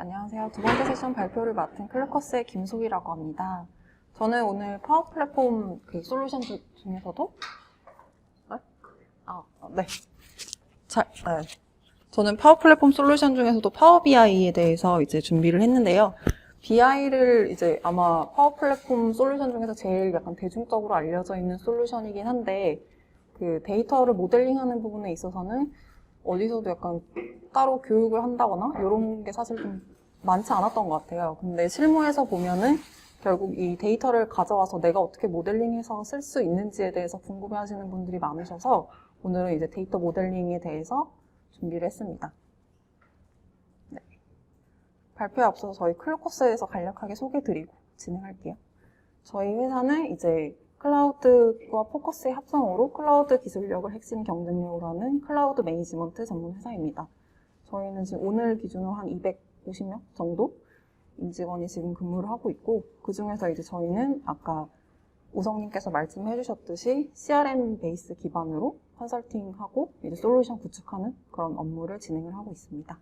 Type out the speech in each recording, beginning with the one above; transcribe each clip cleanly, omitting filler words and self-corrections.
안녕하세요. 두 번째 세션 발표를 맡은 클래커스의 김소희라고 합니다. 저는 오늘 파워 플랫폼 솔루션 중에서도 저는 파워 플랫폼 솔루션 중에서도 파워 BI에 대해서 이제 준비를 했는데요. BI를 이제 아마 파워 플랫폼 솔루션 중에서 제일 약간 대중적으로 알려져 있는 솔루션이긴 한데 그 데이터를 모델링하는 부분에 있어서는 어디서도 약간 따로 교육을 한다거나 이런 게 사실 좀 많지 않았던 것 같아요. 근데 실무에서 보면은 결국 이 데이터를 가져와서 내가 어떻게 모델링해서 쓸 수 있는지에 대해서 궁금해하시는 분들이 많으셔서 오늘은 이제 데이터 모델링에 대해서 준비를 했습니다. 네. 발표에 앞서서 저희 클래커스에서 간략하게 소개드리고 진행할게요. 저희 회사는 이제 클라우드와 포커스의 합성으로 클라우드 기술력을 핵심 경쟁력으로 하는 클라우드 매니지먼트 전문 회사입니다. 저희는 지금 오늘 기준으로 한 250명 정도 임직원이 지금 근무를 하고 있고, 그 중에서 이제 저희는 아까 우성님께서 말씀해 주셨듯이 CRM 베이스 기반으로 컨설팅하고 이제 솔루션 구축하는 그런 업무를 진행을 하고 있습니다.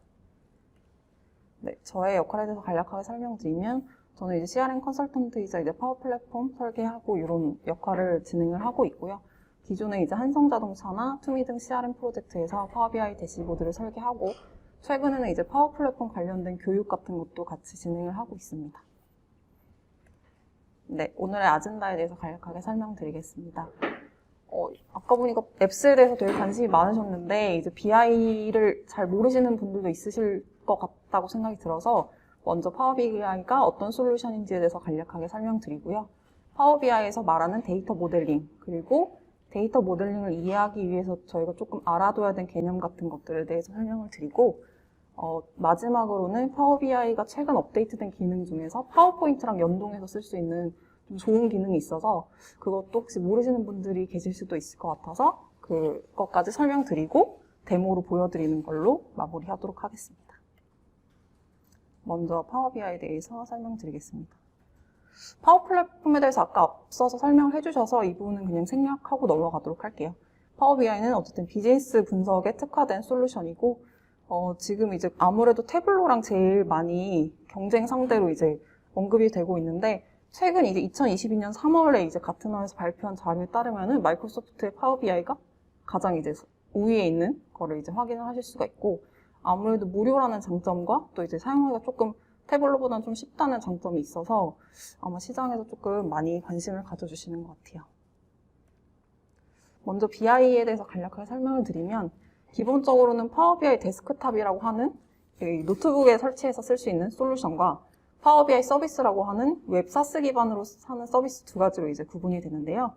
네, 저의 역할에 대해서 간략하게 설명드리면, 저는 이제 CRM 컨설턴트이자 이제 파워 플랫폼 설계하고 이런 역할을 진행을 하고 있고요. 기존에 이제 한성자동차나 투미 등 CRM 프로젝트에서 파워 BI 대시보드를 설계하고, 최근에는 이제 파워 플랫폼 관련된 교육 같은 것도 같이 진행을 하고 있습니다. 네, 오늘의 아젠다에 대해서 간략하게 설명드리겠습니다. 아까 보니까 앱스에 대해서 되게 관심이 많으셨는데 이제 BI를 잘 모르시는 분들도 있으실 것 같다고 생각이 들어서 먼저 파워 BI가 어떤 솔루션인지에 대해서 간략하게 설명드리고요. 파워 BI에서 말하는 데이터 모델링, 그리고 데이터 모델링을 이해하기 위해서 저희가 조금 알아둬야 되는 개념 같은 것들에 대해서 설명을 드리고, 마지막으로는 파워 BI가 최근 업데이트된 기능 중에서 파워포인트랑 연동해서 쓸 수 있는 좀 좋은 기능이 있어서 그것도 혹시 모르시는 분들이 계실 수도 있을 것 같아서 그것까지 설명드리고 데모로 보여드리는 걸로 마무리하도록 하겠습니다. 먼저 파워 BI에 대해서 설명드리겠습니다. 파워 플랫폼에 대해서 아까 앞서서 설명을 해주셔서 이 부분은 그냥 생략하고 넘어가도록 할게요. 파워 BI는 어쨌든 비즈니스 분석에 특화된 솔루션이고, 지금 이제 아무래도 태블로랑 제일 많이 경쟁 상대로 이제 언급이 되고 있는데, 최근 이제 2022년 3월에 이제 가트너에서 발표한 자료에 따르면은 마이크로소프트의 파워 BI가 가장 이제 우위에 있는 거를 이제 확인을 하실 수가 있고, 아무래도 무료라는 장점과 또 이제 사용하기가 조금 태블로보다는 좀 쉽다는 장점이 있어서 아마 시장에서 조금 많이 관심을 가져주시는 것 같아요. 먼저 BI에 대해서 간략하게 설명을 드리면, 기본적으로는 파워 BI 데스크탑이라고 하는 노트북에 설치해서 쓸 수 있는 솔루션과 파워 BI 서비스라고 하는 웹 사스 기반으로 하는 서비스 두 가지로 이제 구분이 되는데요.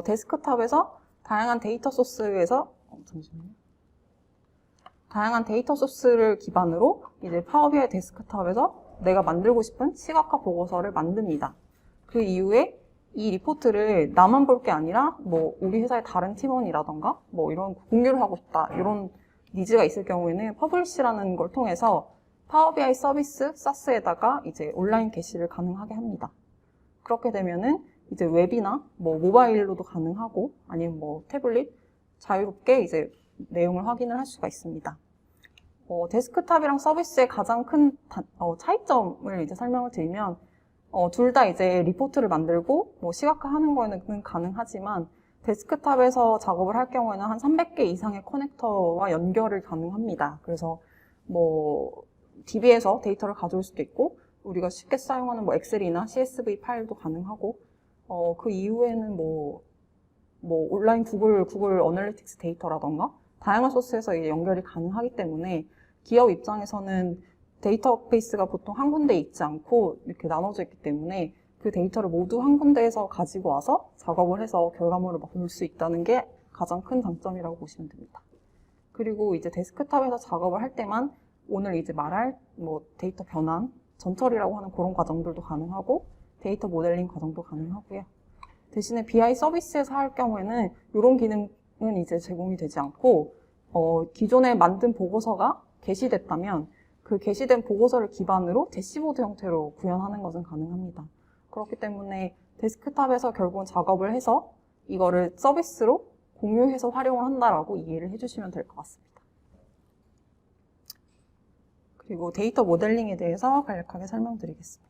데스크탑에서 다양한 데이터 소스에서 다양한 데이터 소스를 기반으로 이제 파워 BI 데스크탑에서 내가 만들고 싶은 시각화 보고서를 만듭니다. 그 이후에 이 리포트를 나만 볼 게 아니라 뭐 우리 회사의 다른 팀원이라던가 뭐 이런 공유를 하고 싶다 이런 니즈가 있을 경우에는 퍼블리시라는 걸 통해서 파워 BI 서비스 사스에다가 이제 온라인 게시를 가능하게 합니다. 그렇게 되면은 이제 웹이나 뭐 모바일로도 가능하고 아니면 뭐 태블릿 자유롭게 이제 내용을 확인을 할 수가 있습니다. 데스크탑이랑 서비스의 가장 큰 차이점을 이제 설명을 드리면, 둘 다 이제 리포트를 만들고 뭐 시각화하는 거에는 가능하지만 데스크탑에서 작업을 할 경우에는 한 300개 이상의 커넥터와 연결을 가능합니다. 그래서 뭐 DB에서 데이터를 가져올 수도 있고 우리가 쉽게 사용하는 뭐 엑셀이나 CSV 파일도 가능하고, 그 이후에는 뭐 온라인 구글 어널리틱스 데이터라던가 다양한 소스에서 이제 연결이 가능하기 때문에 기업 입장에서는 데이터베이스가 보통 한 군데에 있지 않고 이렇게 나눠져 있기 때문에 그 데이터를 모두 한 군데에서 가지고 와서 작업을 해서 결과물을 볼 수 있다는 게 가장 큰 장점이라고 보시면 됩니다. 그리고 이제 데스크탑에서 작업을 할 때만 오늘 이제 말할 뭐 데이터 변환, 전처리라고 하는 그런 과정들도 가능하고 데이터 모델링 과정도 가능하고요. 대신에 BI 서비스에서 할 경우에는 이런 기능은 이제 제공이 되지 않고, 기존에 만든 보고서가 게시됐다면 그 게시된 보고서를 기반으로 대시보드 형태로 구현하는 것은 가능합니다. 그렇기 때문에 데스크탑에서 결국은 작업을 해서 이거를 서비스로 공유해서 활용을 한다라고 이해를 해주시면 될 것 같습니다. 그리고 데이터 모델링에 대해서 간략하게 설명드리겠습니다.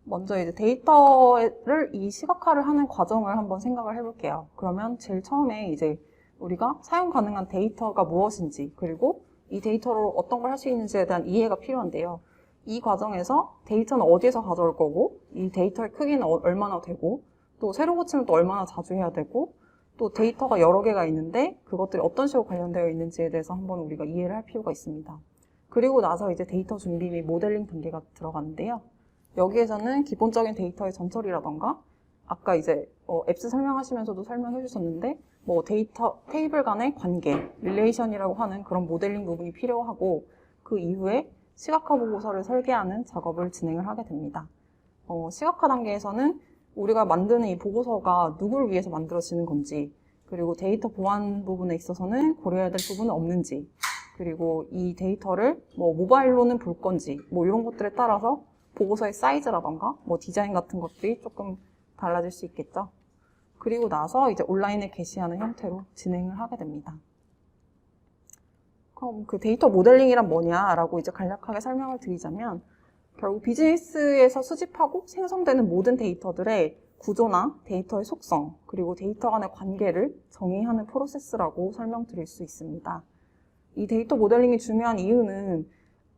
먼저 이제 데이터를 이 시각화를 하는 과정을 한번 생각을 해볼게요. 그러면 제일 처음에 이제 우리가 사용 가능한 데이터가 무엇인지, 그리고 이 데이터로 어떤 걸 할 수 있는지에 대한 이해가 필요한데요. 이 과정에서 데이터는 어디에서 가져올 거고, 이 데이터의 크기는 얼마나 되고, 또 새로 고침을 또 얼마나 자주 해야 되고, 또 데이터가 여러 개가 있는데 그것들이 어떤 식으로 관련되어 있는지에 대해서 한번 우리가 이해를 할 필요가 있습니다. 그리고 나서 이제 데이터 준비 및 모델링 단계가 들어가는데요. 여기에서는 기본적인 데이터의 전처리라던가, 아까 이제 앱스 설명하시면서도 설명해 주셨는데, 뭐 데이터, 테이블 간의 관계, 릴레이션이라고 하는 그런 모델링 부분이 필요하고, 그 이후에 시각화 보고서를 설계하는 작업을 진행을 하게 됩니다. 시각화 단계에서는 우리가 만드는 이 보고서가 누구를 위해서 만들어지는 건지, 그리고 데이터 보안 부분에 있어서는 고려해야 될 부분은 없는지, 그리고 이 데이터를 뭐 모바일로는 볼 건지, 뭐 이런 것들에 따라서 보고서의 사이즈라던가 뭐 디자인 같은 것들이 조금 달라질 수 있겠죠. 그리고 나서 이제 온라인에 게시하는 형태로 진행을 하게 됩니다. 그럼 그 데이터 모델링이란 뭐냐라고 이제 간략하게 설명을 드리자면, 결국 비즈니스에서 수집하고 생성되는 모든 데이터들의 구조나 데이터의 속성, 그리고 데이터 간의 관계를 정의하는 프로세스라고 설명드릴 수 있습니다. 이 데이터 모델링이 중요한 이유는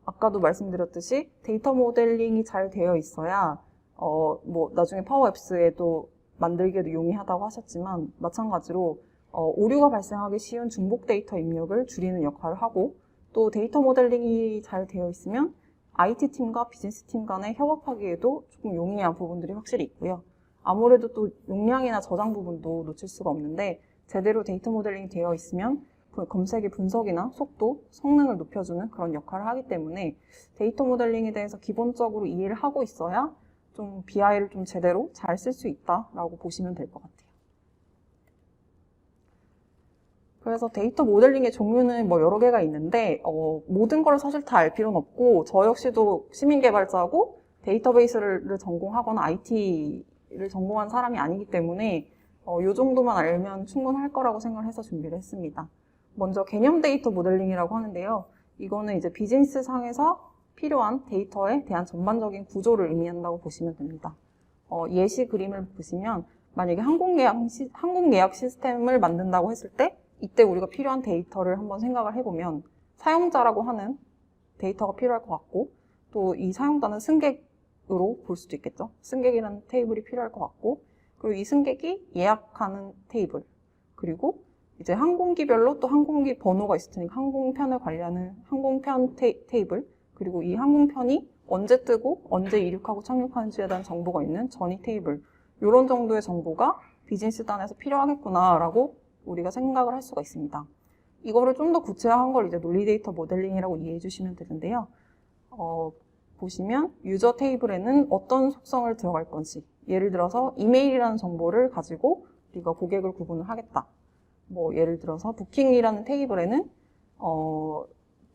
아까도 말씀드렸듯이 데이터 모델링이 잘 되어 있어야 뭐 나중에 파워 앱스에도 만들기에도 용이하다고 하셨지만, 마찬가지로 오류가 발생하기 쉬운 중복 데이터 입력을 줄이는 역할을 하고, 또 데이터 모델링이 잘 되어 있으면 IT팀과 비즈니스팀 간에 협업하기에도 조금 용이한 부분들이 확실히 있고요. 아무래도 또 용량이나 저장 부분도 놓칠 수가 없는데, 제대로 데이터 모델링이 되어 있으면 검색의 분석이나 속도, 성능을 높여주는 그런 역할을 하기 때문에 데이터 모델링에 대해서 기본적으로 이해를 하고 있어야 좀 BI를 좀 제대로 잘 쓸 수 있다라고 보시면 될 것 같아요. 그래서 데이터 모델링의 종류는 뭐 여러 개가 있는데 모든 걸 사실 다 알 필요는 없고, 저 역시도 시민 개발자고 데이터베이스를 전공하거나 IT를 전공한 사람이 아니기 때문에 이 정도만 알면 충분할 거라고 생각을 해서 준비를 했습니다. 먼저 개념 데이터 모델링이라고 하는데요. 이거는 이제 비즈니스 상에서 필요한 데이터에 대한 전반적인 구조를 의미한다고 보시면 됩니다. 예시 그림을 보시면, 만약에 항공예약 시스템을 만든다고 했을 때 이때 우리가 필요한 데이터를 한번 생각을 해보면, 사용자라고 하는 데이터가 필요할 것 같고, 또 이 사용자는 승객으로 볼 수도 있겠죠. 승객이라는 테이블이 필요할 것 같고, 그리고 이 승객이 예약하는 테이블, 그리고 이제 항공기별로 또 항공기 번호가 있을 테니까 항공편을 관리하는 항공편 테이블, 그리고 이 항공편이 언제 뜨고 언제 이륙하고 착륙하는지에 대한 정보가 있는 전이 테이블, 이런 정도의 정보가 비즈니스 단에서 필요하겠구나라고 우리가 생각을 할 수가 있습니다. 이거를 좀 더 구체화한 걸 이제 논리 데이터 모델링이라고 이해해 주시면 되는데요. 보시면 유저 테이블에는 어떤 속성을 들어갈 건지, 예를 들어서 이메일이라는 정보를 가지고 우리가 고객을 구분을 하겠다. 뭐 예를 들어서 부킹이라는 테이블에는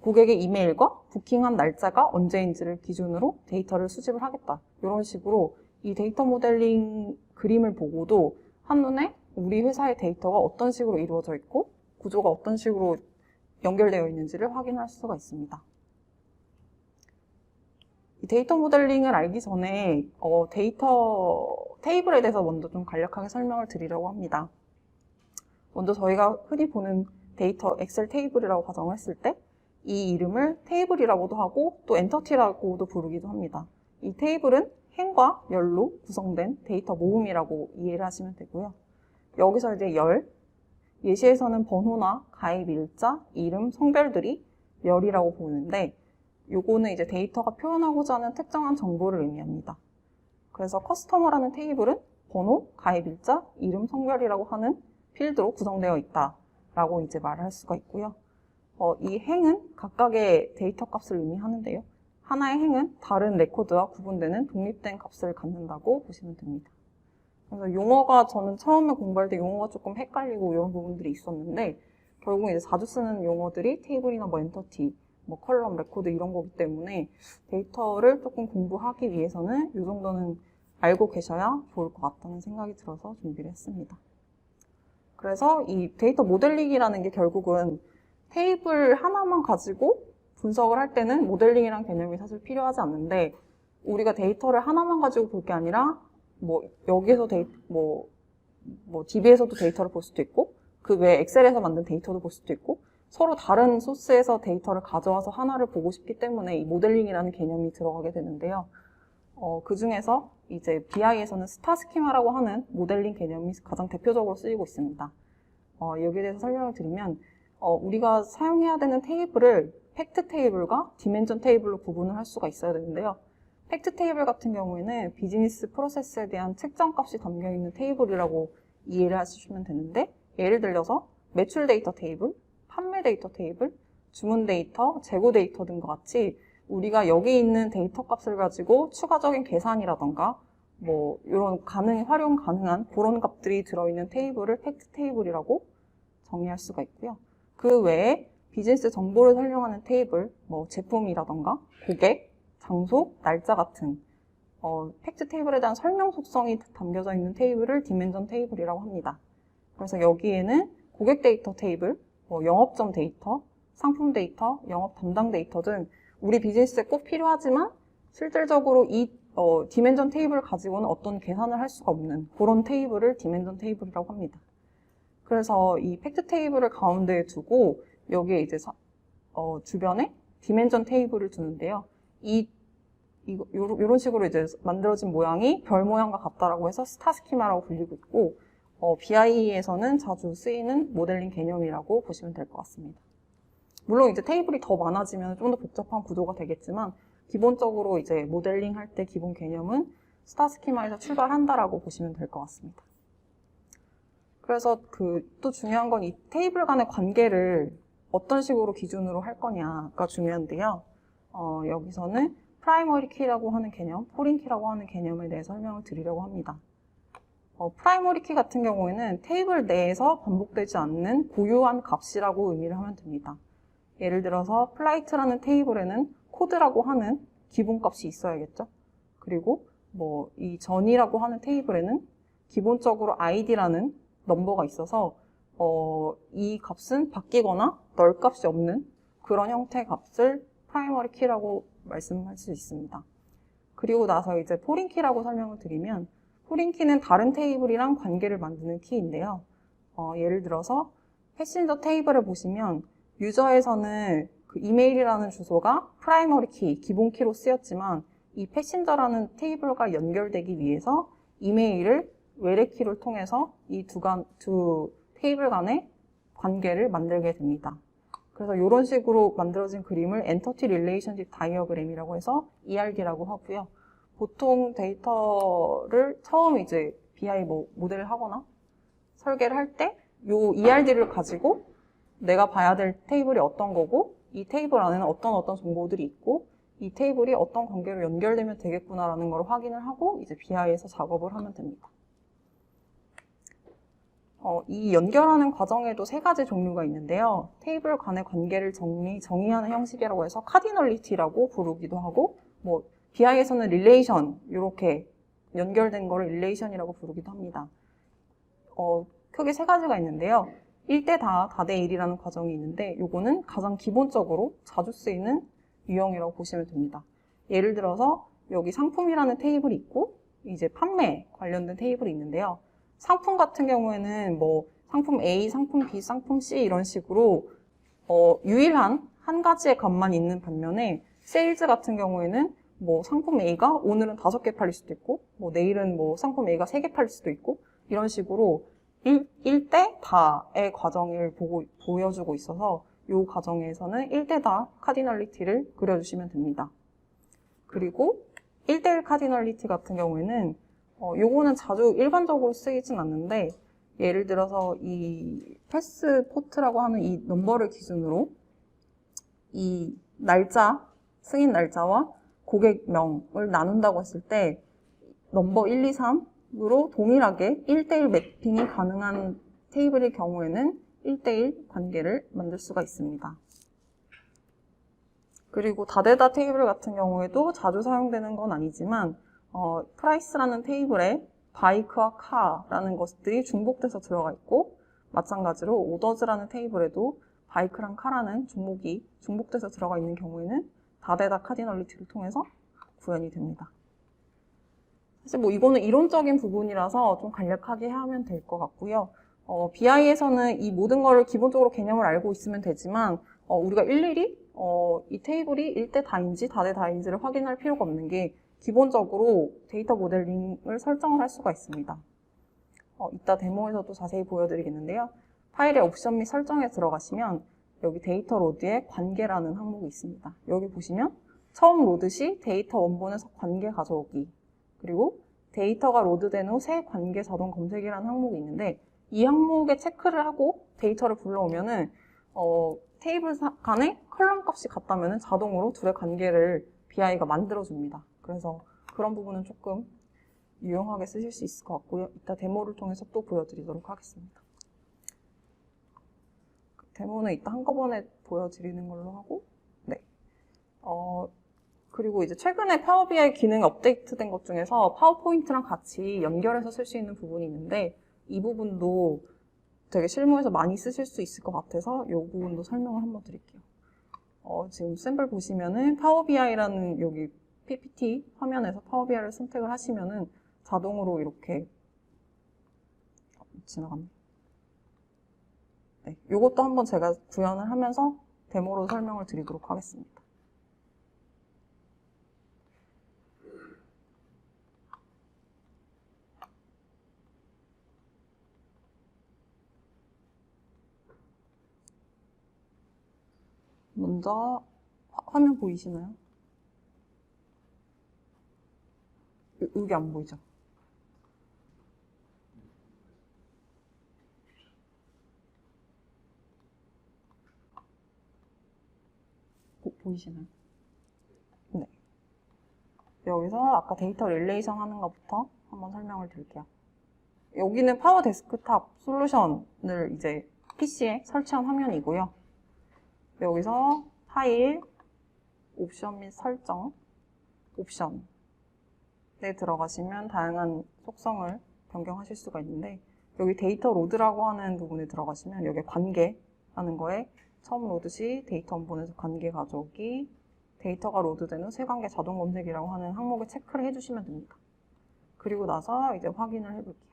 고객의 이메일과 부킹한 날짜가 언제인지를 기준으로 데이터를 수집을 하겠다. 이런 식으로 이 데이터 모델링 그림을 보고도 한눈에 우리 회사의 데이터가 어떤 식으로 이루어져 있고 구조가 어떤 식으로 연결되어 있는지를 확인할 수가 있습니다. 이 데이터 모델링을 알기 전에 데이터 테이블에 대해서 먼저 좀 간략하게 설명을 드리려고 합니다. 먼저 저희가 흔히 보는 데이터 엑셀 테이블이라고 가정을 했을 때 이 이름을 테이블이라고도 하고 또 엔터티라고도 부르기도 합니다. 이 테이블은 행과 열로 구성된 데이터 모음이라고 이해를 하시면 되고요. 여기서 이제 예시에서는 번호나 가입 일자, 이름, 성별들이 열이라고 보는데, 요거는 이제 데이터가 표현하고자 하는 특정한 정보를 의미합니다. 그래서 커스터머라는 테이블은 번호, 가입 일자, 이름, 성별이라고 하는 필드로 구성되어 있다라고 이제 말할 수가 있고요. 이 행은 각각의 데이터 값을 의미하는데요. 하나의 행은 다른 레코드와 구분되는 독립된 값을 갖는다고 보시면 됩니다. 그래서 용어가 저는 처음에 공부할 때 용어가 조금 헷갈리고 이런 부분들이 있었는데, 결국 이제 자주 쓰는 용어들이 테이블이나 뭐 엔터티, 뭐 컬럼, 레코드 이런 거기 때문에 데이터를 조금 공부하기 위해서는 이 정도는 알고 계셔야 좋을 것 같다는 생각이 들어서 준비를 했습니다. 그래서 이 데이터 모델링이라는 게 결국은 테이블 하나만 가지고 분석을 할 때는 모델링이란 개념이 사실 필요하지 않는데 우리가 데이터를 하나만 가지고 볼 게 아니라 뭐 여기에서 DB에서도 데이터를 볼 수도 있고 그 외에 엑셀에서 만든 데이터도 볼 수도 있고 서로 다른 소스에서 데이터를 가져와서 하나를 보고 싶기 때문에 이 모델링이라는 개념이 들어가게 되는데요. 그 중에서 이제 BI에서는 스타 스키마라고 하는 모델링 개념이 가장 대표적으로 쓰이고 있습니다. 여기에 대해서 설명을 드리면 우리가 사용해야 되는 테이블을 팩트 테이블과 디멘전 테이블로 구분을 할 수가 있어야 되는데요. 팩트 테이블 같은 경우에는 비즈니스 프로세스에 대한 측정값이 담겨있는 테이블이라고 이해를 하시면 되는데 예를 들어서 매출 데이터 테이블, 판매 데이터 테이블, 주문 데이터, 재고 데이터 등과 같이 우리가 여기 있는 데이터 값을 가지고 추가적인 계산이라던가 뭐 이런 활용 가능한 그런 값들이 들어있는 테이블을 팩트 테이블이라고 정의할 수가 있고요. 그 외에 비즈니스 정보를 설명하는 테이블, 뭐 제품이라던가 고객, 장소, 날짜 같은 팩트 테이블에 대한 설명 속성이 담겨져 있는 테이블을 디멘전 테이블이라고 합니다. 그래서 여기에는 고객 데이터 테이블, 영업점 데이터, 상품 데이터, 영업 담당 데이터 등 우리 비즈니스에 꼭 필요하지만 실질적으로 이 디멘전 테이블을 가지고는 어떤 계산을 할 수가 없는 그런 테이블을 디멘전 테이블이라고 합니다. 그래서 이 팩트 테이블을 가운데에 두고 여기에 이제 주변에 디멘전 테이블을 두는데요. 이런 식으로 이제 만들어진 모양이 별 모양과 같다라고 해서 스타 스키마라고 불리고 있고 BI에서는 자주 쓰이는 모델링 개념이라고 보시면 될 것 같습니다. 물론 이제 테이블이 더 많아지면 좀 더 복잡한 구조가 되겠지만 기본적으로 이제 모델링 할 때 기본 개념은 스타 스키마에서 출발한다라고 보시면 될 것 같습니다. 그래서 또 중요한 건 이 테이블 간의 관계를 어떤 식으로 기준으로 할 거냐가 중요한데요. 여기서는 프라이머리 키라고 하는 개념, 포린 키라고 하는 개념에 대해 설명을 드리려고 합니다. 프라이머리 키 같은 경우에는 테이블 내에서 반복되지 않는 고유한 값이라고 의미를 하면 됩니다. 예를 들어서 플라이트라는 테이블에는 코드라고 하는 기본값이 있어야겠죠. 그리고 이 전이라고 하는 테이블에는 기본적으로 id라는 넘버가 있어서 이 값은 바뀌거나 널 값이 없는 그런 형태의 값을 프라이머리 키라고 말씀할 수 있습니다. 그리고 나서 이제 포린 키라고 설명을 드리면 포린 키는 다른 테이블이랑 관계를 만드는 키인데요. 예를 들어서 패신저 테이블을 보시면 유저에서는 그 이메일이라는 주소가 프라이머리 키, 기본 키로 쓰였지만 이 패신저라는 테이블과 연결되기 위해서 이메일을 외래 키를 통해서 이 두 테이블 간의 관계를 만들게 됩니다. 그래서 이런 식으로 만들어진 그림을 엔터티 릴레이션십 다이어그램이라고 해서 ERD라고 하고요. 보통 데이터를 처음 이제 BI 모델을 하거나 설계를 할 때 이 ERD를 가지고 내가 봐야 될 테이블이 어떤 거고 이 테이블 안에는 어떤 정보들이 있고 이 테이블이 어떤 관계로 연결되면 되겠구나라는 걸 확인을 하고 이제 BI에서 작업을 하면 됩니다. 이 연결하는 과정에도 세 가지 종류가 있는데요. 테이블 간의 관계를 정의하는 형식이라고 해서 카디널리티라고 부르기도 하고 BI에서는 릴레이션 이렇게 연결된 거를 릴레이션이라고 부르기도 합니다. 크게 세 가지가 있는데요. 1대 다, 다대 1이라는 과정이 있는데 이거는 가장 기본적으로 자주 쓰이는 유형이라고 보시면 됩니다. 예를 들어서 여기 상품이라는 테이블이 있고 이제 판매 관련된 테이블이 있는데요. 상품 같은 경우에는 상품 A, 상품 B, 상품 C 이런 식으로 유일한 한 가지의 값만 있는 반면에 세일즈 같은 경우에는 상품 A가 오늘은 5개 팔릴 수도 있고 내일은 상품 A가 3개 팔릴 수도 있고 이런 식으로 1대 다의 과정을 보여주고 있어서 이 과정에서는 1대 다 카디널리티를 그려주시면 됩니다. 그리고 1대1 카디널리티 같은 경우에는 요거는 자주 일반적으로 쓰이진 않는데 예를 들어서 이 패스포트라고 하는 이 넘버를 기준으로 이 날짜, 승인 날짜와 고객명을 나눈다고 했을 때 넘버 1, 2, 3으로 동일하게 1대1 매핑이 가능한 테이블의 경우에는 1대1 관계를 만들 수가 있습니다. 그리고 다대다 테이블 같은 경우에도 자주 사용되는 건 아니지만 프라이스라는 테이블에 바이크와 카라는 것들이 중복돼서 들어가 있고 마찬가지로 오더즈라는 테이블에도 바이크랑 카라는 종목이 중복돼서 들어가 있는 경우에는 다대다 카디널리티를 통해서 구현이 됩니다. 사실 뭐 이거는 이론적인 부분이라서 좀 간략하게 하면 될 것 같고요. BI에서는 이 모든 거를 기본적으로 개념을 알고 있으면 되지만 우리가 일일이 이 테이블이 1대 다인지 다대 다인지를 확인할 필요가 없는 게 기본적으로 데이터 모델링을 설정을 할 수가 있습니다. 이따 데모에서도 자세히 보여드리겠는데요. 파일의 옵션 및 설정에 들어가시면 여기 데이터 로드에 관계라는 항목이 있습니다. 여기 보시면 처음 로드 시 데이터 원본에서 관계 가져오기, 그리고 데이터가 로드된 후 새 관계 자동 검색이라는 항목이 있는데 이 항목에 체크를 하고 데이터를 불러오면은 테이블 간의 컬럼 값이 같다면 자동으로 둘의 관계를 BI가 만들어줍니다. 그래서 그런 부분은 조금 유용하게 쓰실 수 있을 것 같고요. 이따 데모를 통해서 또 보여드리도록 하겠습니다. 데모는 이따 한꺼번에 보여드리는 걸로 하고, 네. 그리고 이제 최근에 파워 BI 기능이 업데이트된 것 중에서 파워포인트랑 같이 연결해서 쓸 수 있는 부분이 있는데 이 부분도 되게 실무에서 많이 쓰실 수 있을 것 같아서 이 부분도 설명을 한번 드릴게요. 지금 샘플 보시면은 파워 BI라는 여기 PPT 화면에서 파워 BI를 선택을 하시면은 자동으로 이렇게 지나갔네. 네, 이것도 한번 제가 구현을 하면서 데모로 설명을 드리도록 하겠습니다. 먼저 화면 보이시나요? 여기 안 보이죠? 보이시나요? 네. 여기서 아까 데이터 릴레이션 하는 것부터 한번 설명을 드릴게요. 여기는 파워 데스크탑 솔루션을 이제 PC에 설치한 화면이고요. 여기서 파일, 옵션 및 설정, 옵션에 들어가시면 다양한 속성을 변경하실 수가 있는데 여기 데이터 로드라고 하는 부분에 들어가시면 여기 관계라는 거에 처음 로드 시 데이터 원본에서 관계 가져오기, 데이터가 로드된 후 새 관계 자동 검색이라고 하는 항목에 체크를 해주시면 됩니다. 그리고 나서 이제 확인을 해볼게요.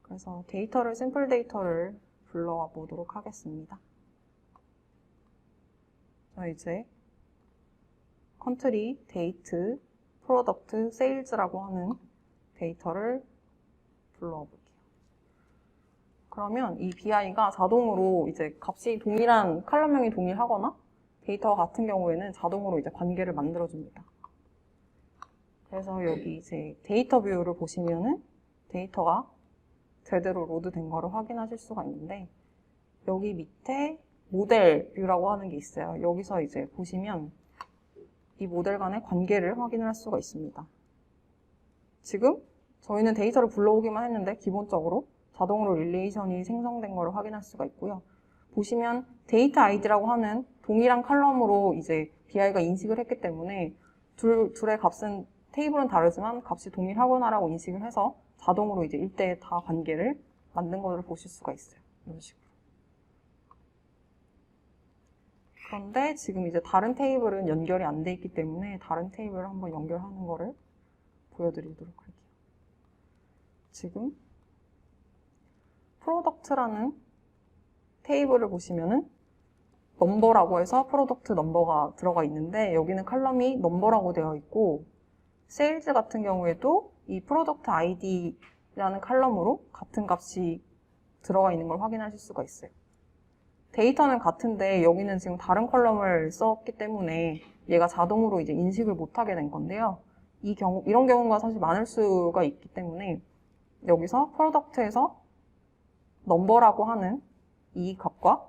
그래서 샘플 데이터를 불러와 보도록 하겠습니다. 자, 이제 컨트리, 데이트, 프로덕트, 세일즈라고 하는 데이터를 불러와 볼게요. 그러면 이 BI가 자동으로 이제 값이 동일한 컬럼명이 동일하거나 데이터가 같은 경우에는 자동으로 이제 관계를 만들어줍니다. 그래서 여기 이제 데이터 뷰를 보시면은 데이터가 제대로 로드된 거를 확인하실 수가 있는데 여기 밑에 모델 뷰라고 하는 게 있어요. 여기서 이제 보시면 이 모델 간의 관계를 확인을 할 수가 있습니다. 지금 저희는 데이터를 불러오기만 했는데 기본적으로 자동으로 릴레이션이 생성된 거를 확인할 수가 있고요. 보시면 데이터 아이디라고 하는 동일한 컬럼으로 이제 BI가 인식을 했기 때문에 둘의 값은 테이블은 다르지만 값이 동일하거나라고 인식을 해서 자동으로 이제 1대 다 관계를 만든 것을 보실 수가 있어요. 이런 식으로. 그런데 지금 이제 다른 테이블은 연결이 안 돼 있기 때문에 다른 테이블을 한번 연결하는 거를 보여드리도록 할게요. 지금 프로덕트라는 테이블을 보시면은 넘버라고 해서 프로덕트 넘버가 들어가 있는데 여기는 컬럼이 넘버라고 되어 있고 세일즈 같은 경우에도 이 프로덕트 아이디라는 컬럼으로 같은 값이 들어가 있는 걸 확인하실 수가 있어요. 데이터는 같은데 여기는 지금 다른 컬럼을 썼기 때문에 얘가 자동으로 이제 인식을 못하게 된 건데요. 이런 경우가 사실 많을 수가 있기 때문에 여기서 프로덕트에서 넘버라고 하는 이 값과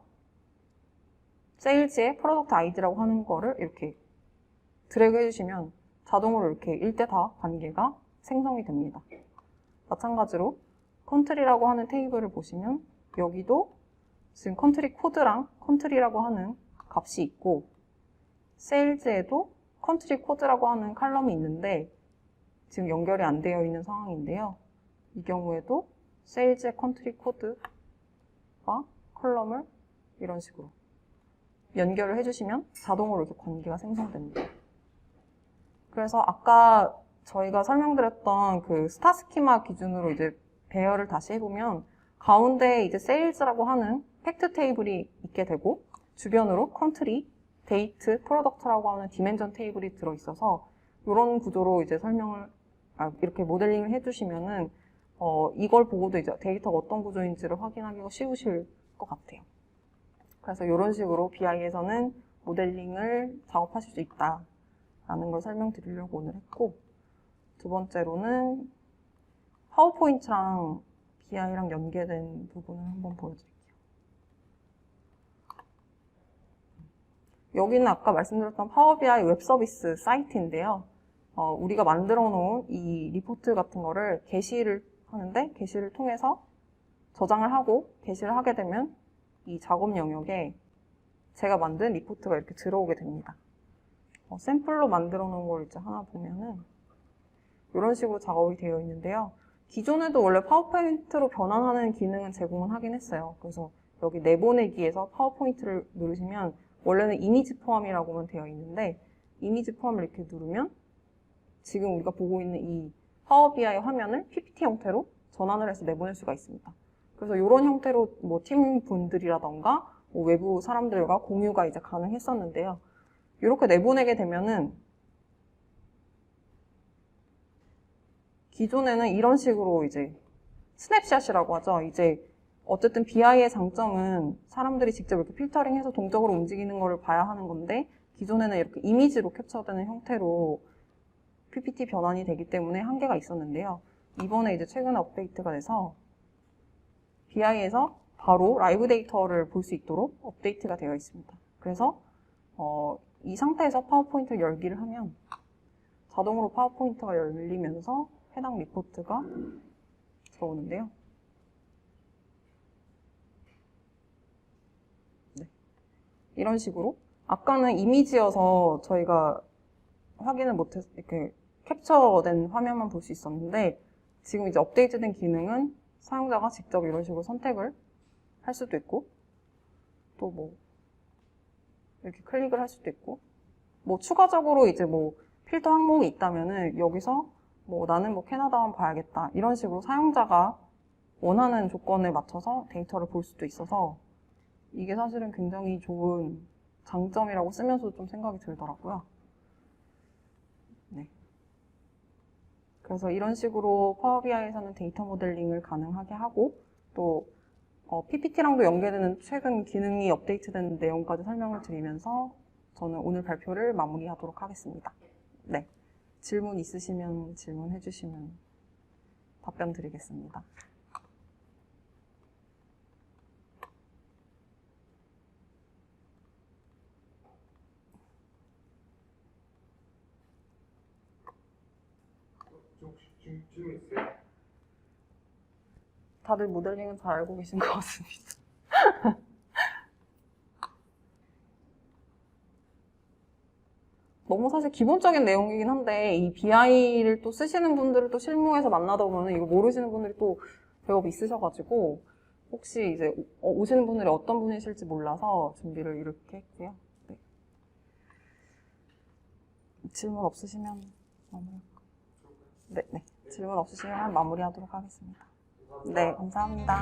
세일즈의 프로덕트 아이디라고 하는 거를 이렇게 드래그 해주시면 자동으로 이렇게 1대 다 관계가 생성이 됩니다. 마찬가지로 컨트리라고 하는 테이블을 보시면 여기도 지금 컨트리 코드랑 컨트리라고 하는 값이 있고 세일즈에도 컨트리 코드라고 하는 컬럼이 있는데 지금 연결이 안 되어 있는 상황인데요. 이 경우에도 세일즈의 컨트리 코드와 컬럼을 이런 식으로 연결을 해주시면 자동으로 이렇게 관계가 생성됩니다. 그래서 아까 저희가 설명드렸던 그 스타 스키마 기준으로 이제 배열을 다시 해보면 가운데 이제 세일즈라고 하는 팩트 테이블이 있게 되고 주변으로 컨트리, 데이트, 프로덕트라고 하는 디멘전 테이블이 들어있어서 이런 구조로 이제 이렇게 모델링을 해주시면은 이걸 보고도 이제 데이터가 어떤 구조인지를 확인하기가 쉬우실 것 같아요. 그래서 이런 식으로 BI에서는 모델링을 작업하실 수 있다라는 걸 설명드리려고 오늘 했고, 두 번째로는 파워포인트랑 BI랑 연계된 부분을 한번 보여드릴게요. 여기는 아까 말씀드렸던 파워 BI 웹 서비스 사이트인데요. 우리가 만들어 놓은 이 리포트 같은 거를 게시를 하는데, 게시를 통해서 저장을 하고 게시를 하게 되면 이 작업 영역에 제가 만든 리포트가 이렇게 들어오게 됩니다. 샘플로 만들어 놓은 걸 이제 하나 보면은 이런 식으로 작업이 되어 있는데요. 기존에도 원래 파워포인트로 변환하는 기능은 제공은 하긴 했어요. 그래서 여기 내보내기에서 파워포인트를 누르시면 원래는 이미지 포함이라고만 되어 있는데, 이미지 포함을 이렇게 누르면 지금 우리가 보고 있는 이 파워 BI 화면을 PPT 형태로 전환을 해서 내보낼 수가 있습니다. 그래서 이런 형태로 뭐 팀 분들이라던가 뭐 외부 사람들과 공유가 이제 가능했었는데요. 이렇게 내보내게 되면은 기존에는 이런 식으로 이제 스냅샷이라고 하죠. 이제 어쨌든 BI의 장점은 사람들이 직접 이렇게 필터링해서 동적으로 움직이는 거를 봐야 하는 건데, 기존에는 이렇게 이미지로 캡처되는 형태로 PPT 변환이 되기 때문에 한계가 있었는데요. 이번에 이제 최근에 업데이트가 돼서 BI에서 바로 라이브 데이터를 볼 수 있도록 업데이트가 되어 있습니다. 그래서 이 상태에서 파워포인트를 열기를 하면 자동으로 파워포인트가 열리면서 해당 리포트가 들어오는데요. 네. 이런 식으로 아까는 이미지여서 저희가 확인을 못해서 이렇게 캡처된 화면만 볼 수 있었는데, 지금 이제 업데이트된 기능은 사용자가 직접 이런 식으로 선택을 할 수도 있고, 또 뭐 이렇게 클릭을 할 수도 있고, 뭐 추가적으로 이제 뭐 필터 항목이 있다면은 여기서 뭐 나는 뭐 캐나다만 봐야겠다 이런 식으로 사용자가 원하는 조건에 맞춰서 데이터를 볼 수도 있어서 이게 사실은 굉장히 좋은 장점이라고 쓰면서도 좀 생각이 들더라고요. 네. 그래서 이런 식으로 파워 BI에서는 데이터 모델링을 가능하게 하고, 또 PPT랑도 연계되는 최근 기능이 업데이트된 내용까지 설명을 드리면서 저는 오늘 발표를 마무리하도록 하겠습니다. 네. 질문 있으시면 질문해 주시면 답변 드리겠습니다. 혹시 질문 있어요? 다들 모델링은 잘 알고 계신 것 같습니다. 너무 사실 기본적인 내용이긴 한데, 이 BI를 또 쓰시는 분들을 또 실무에서 만나다 보면 이거 모르시는 분들이 또 제법 있으셔가지고, 혹시 이제 오시는 분들이 어떤 분이실지 몰라서 준비를 이렇게 했고요. 네. 질문 없으시면 마무리할까요? 네. 질문 없으시면 마무리하도록 하겠습니다. 네, 감사합니다.